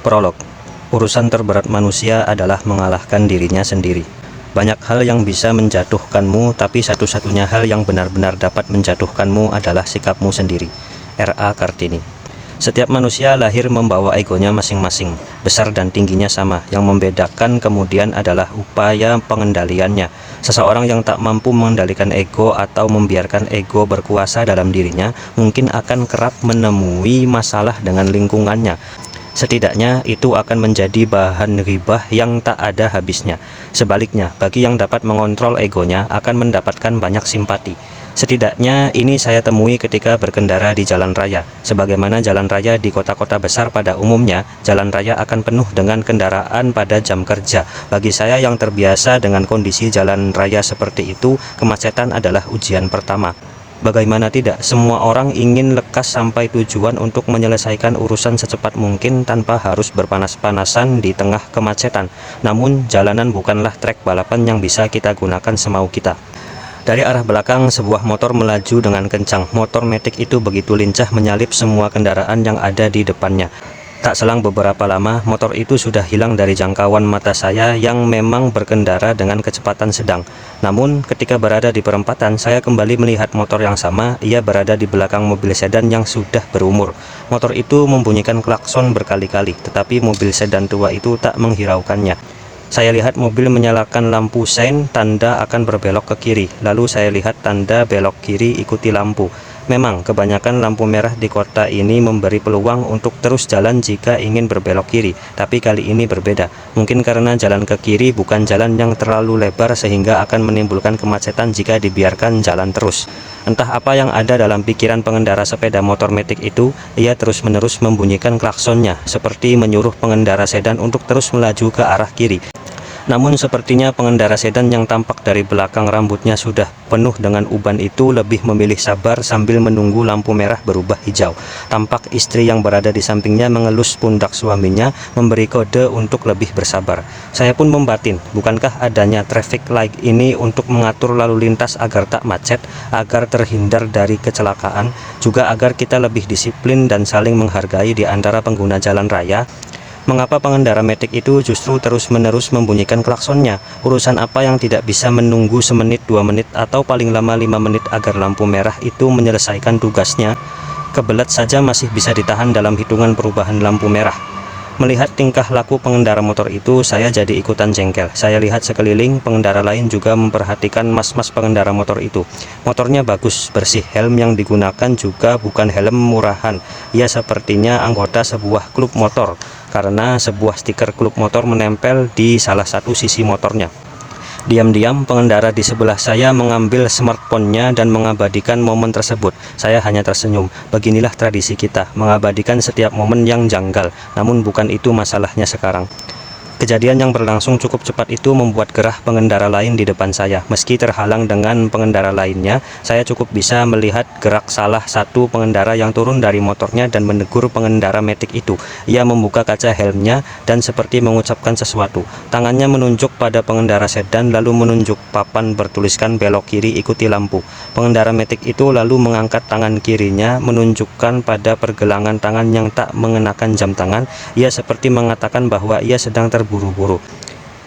Prolog. Urusan terberat manusia adalah mengalahkan dirinya sendiri. Banyak hal yang bisa menjatuhkanmu, tapi satu-satunya hal yang benar-benar dapat menjatuhkanmu adalah sikapmu sendiri. R.A. Kartini. Setiap manusia lahir membawa egonya masing-masing, besar dan tingginya sama. Yang membedakan kemudian adalah upaya pengendaliannya. Seseorang yang tak mampu mengendalikan ego atau membiarkan ego berkuasa dalam dirinya, mungkin akan kerap menemui masalah dengan lingkungannya. Setidaknya itu akan menjadi bahan ghibah yang tak ada habisnya. Sebaliknya, bagi yang dapat mengontrol egonya akan mendapatkan banyak simpati. Setidaknya ini saya temui ketika berkendara di jalan raya. Sebagaimana jalan raya di kota-kota besar pada umumnya, jalan raya akan penuh dengan kendaraan pada jam kerja. Bagi saya yang terbiasa dengan kondisi jalan raya seperti itu, kemacetan adalah ujian pertama. Bagaimana tidak, semua orang ingin lekas sampai tujuan untuk menyelesaikan urusan secepat mungkin tanpa harus berpanas-panasan di tengah kemacetan. Namun, jalanan bukanlah trek balapan yang bisa kita gunakan semau kita. Dari arah belakang, sebuah motor melaju dengan kencang. Motor metik itu begitu lincah menyalip semua kendaraan yang ada di depannya. Tak selang beberapa lama, motor itu sudah hilang dari jangkauan mata saya yang memang berkendara dengan kecepatan sedang. Namun, ketika berada di perempatan, saya kembali melihat motor yang sama. Ia berada di belakang mobil sedan yang sudah berumur. Motor itu membunyikan klakson berkali-kali, tetapi mobil sedan tua itu tak menghiraukannya. Saya lihat mobil menyalakan lampu sein, tanda akan berbelok ke kiri. Lalu saya lihat tanda belok kiri ikuti lampu. Memang, kebanyakan lampu merah di kota ini memberi peluang untuk terus jalan jika ingin berbelok kiri. Tapi kali ini berbeda. Mungkin karena jalan ke kiri bukan jalan yang terlalu lebar sehingga akan menimbulkan kemacetan jika dibiarkan jalan terus. Entah apa yang ada dalam pikiran pengendara sepeda motor metik itu, ia terus-menerus membunyikan klaksonnya, seperti menyuruh pengendara sedan untuk terus melaju ke arah kiri. Namun sepertinya pengendara sedan yang tampak dari belakang rambutnya sudah penuh dengan uban itu lebih memilih sabar sambil menunggu lampu merah berubah hijau. Tampak istri yang berada di sampingnya mengelus pundak suaminya, memberi kode untuk lebih bersabar. Saya pun membatin, bukankah adanya traffic light ini untuk mengatur lalu lintas agar tak macet, agar terhindar dari kecelakaan, juga agar kita lebih disiplin dan saling menghargai di antara pengguna jalan raya? Mengapa pengendara metik itu justru terus-menerus membunyikan klaksonnya? Urusan apa yang tidak bisa menunggu semenit, 2 menit, atau paling lama 5 menit agar lampu merah itu menyelesaikan tugasnya? Kebelet saja masih bisa ditahan dalam hitungan perubahan lampu merah. Melihat tingkah laku pengendara motor itu, saya jadi ikutan jengkel. Saya lihat sekeliling, pengendara lain juga memperhatikan mas-mas pengendara motor itu. Motornya bagus, bersih, helm yang digunakan juga bukan helm murahan. Ia sepertinya anggota sebuah klub motor, karena sebuah stiker klub motor menempel di salah satu sisi motornya. Diam-diam pengendara di sebelah saya mengambil smartphone-nya dan mengabadikan momen tersebut. Saya hanya tersenyum. Beginilah tradisi kita, mengabadikan setiap momen yang janggal. Namun bukan itu masalahnya sekarang. Kejadian yang berlangsung cukup cepat itu membuat gerah pengendara lain di depan saya. Meski terhalang dengan pengendara lainnya, saya cukup bisa melihat gerak salah satu pengendara yang turun dari motornya dan menegur pengendara metik itu. Ia membuka kaca helmnya dan seperti mengucapkan sesuatu. Tangannya menunjuk pada pengendara sedan lalu menunjuk papan bertuliskan belok kiri ikuti lampu. Pengendara metik itu lalu mengangkat tangan kirinya menunjukkan pada pergelangan tangan yang tak mengenakan jam tangan. Ia seperti mengatakan bahwa ia sedang terburu-buru.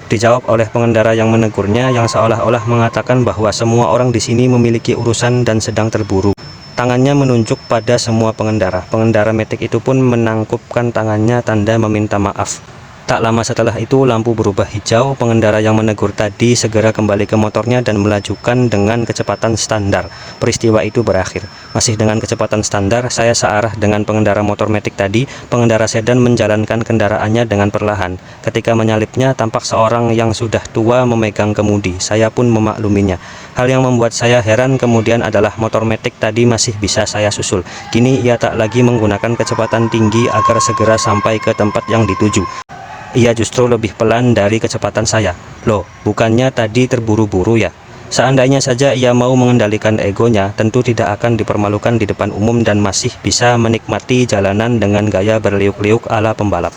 Dijawab oleh pengendara yang menegurnya, yang seolah-olah mengatakan bahwa semua orang di sini memiliki urusan dan sedang terburu. Tangannya menunjuk pada semua pengendara. Pengendara metik itu pun menangkupkan tangannya tanda meminta maaf. Tak lama setelah itu lampu berubah hijau. Pengendara yang menegur tadi segera kembali ke motornya dan melajukan dengan kecepatan standar. Peristiwa itu berakhir. Masih dengan kecepatan standar, saya searah dengan pengendara motor metik tadi. Pengendara sedan menjalankan kendaraannya dengan perlahan. Ketika menyalipnya, tampak seorang yang sudah tua memegang kemudi. Saya pun memakluminya. Hal yang membuat saya heran kemudian adalah motor metik tadi masih bisa saya susul. Kini ia tak lagi menggunakan kecepatan tinggi agar segera sampai ke tempat yang dituju. Ia justru lebih pelan dari kecepatan saya. Loh, bukannya tadi terburu-buru ya? Seandainya saja ia mau mengendalikan egonya, tentu tidak akan dipermalukan di depan umum dan masih bisa menikmati jalanan dengan gaya berliuk-liuk ala pembalap.